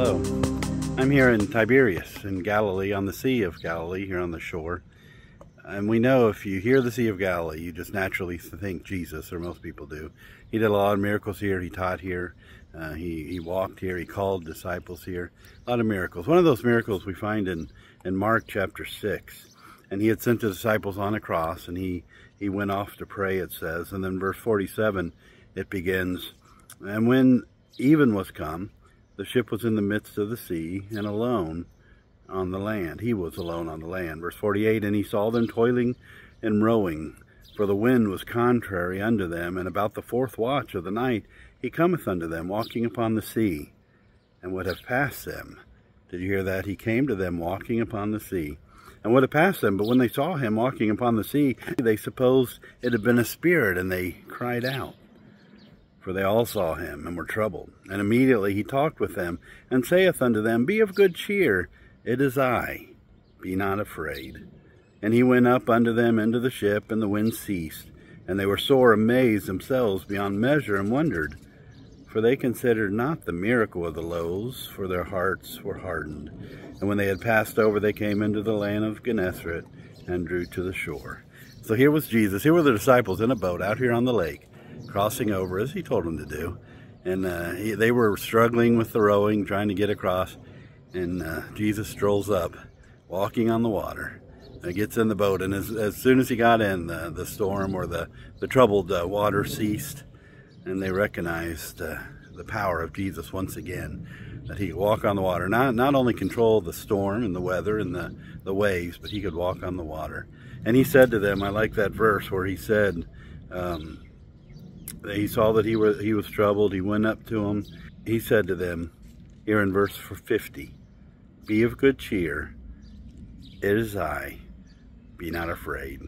Hello, I'm here in Tiberias in Galilee, on the Sea of Galilee, here on the shore. And we know if you hear the Sea of Galilee, you just naturally think Jesus, or most people do. He did a lot of miracles here. He taught here. He walked here. He called disciples here. A lot of miracles. One of those miracles we find in Mark chapter 6. And he had sent the disciples on a cross, and he went off to pray, it says. And then verse 47, it begins, "And when even was come, the ship was in the midst of the sea, and alone on the land." He was alone on the land. Verse 48, "And he saw them toiling and rowing, for the wind was contrary unto them. And about the fourth watch of the night he cometh unto them, walking upon the sea, and would have passed them." Did you hear that? He came to them walking upon the sea, and would have passed them. But when they saw him walking upon the sea, they supposed it had been a spirit, and they cried out. For they all saw him, and were troubled. And immediately he talked with them, and saith unto them, "Be of good cheer, it is I, be not afraid." And he went up unto them into the ship, and the wind ceased. And they were sore amazed themselves beyond measure, and wondered. For they considered not the miracle of the loaves, for their hearts were hardened. And when they had passed over, they came into the land of Gennesaret, and drew to the shore. So here was Jesus. Here were the disciples in a boat out here on the lake, crossing over as he told them to do. And they were struggling with the rowing, trying to get across. And Jesus strolls up, walking on the water, gets in the boat. And as soon as he got in, the storm or the troubled water ceased. And they recognized the power of Jesus once again, that he could walk on the water. Not only control the storm and the weather and the waves, but he could walk on the water. And he said to them, I like that verse where he said, he saw that he was troubled. He went up to him. He said to them, here in verse 50, "Be of good cheer, it is I, be not afraid."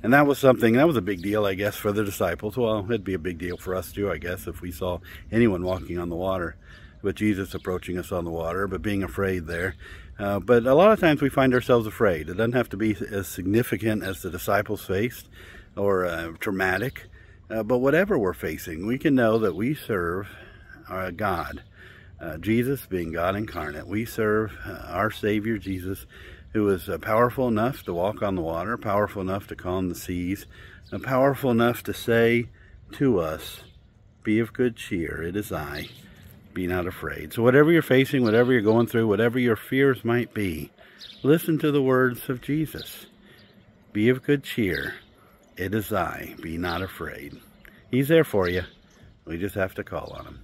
And that was a big deal, I guess, for the disciples. Well, it'd be a big deal for us too, I guess, if we saw anyone walking on the water, with Jesus approaching us on the water, but being afraid there. But a lot of times we find ourselves afraid. It doesn't have to be as significant as the disciples faced, or traumatic. But whatever we're facing, we can know that we serve our God, Jesus being God incarnate. We serve our Savior, Jesus, who is powerful enough to walk on the water, powerful enough to calm the seas, and powerful enough to say to us, "Be of good cheer, it is I, be not afraid." So whatever you're facing, whatever you're going through, whatever your fears might be, listen to the words of Jesus. Be of good cheer, it is I, be not afraid. He's there for you. We just have to call on him.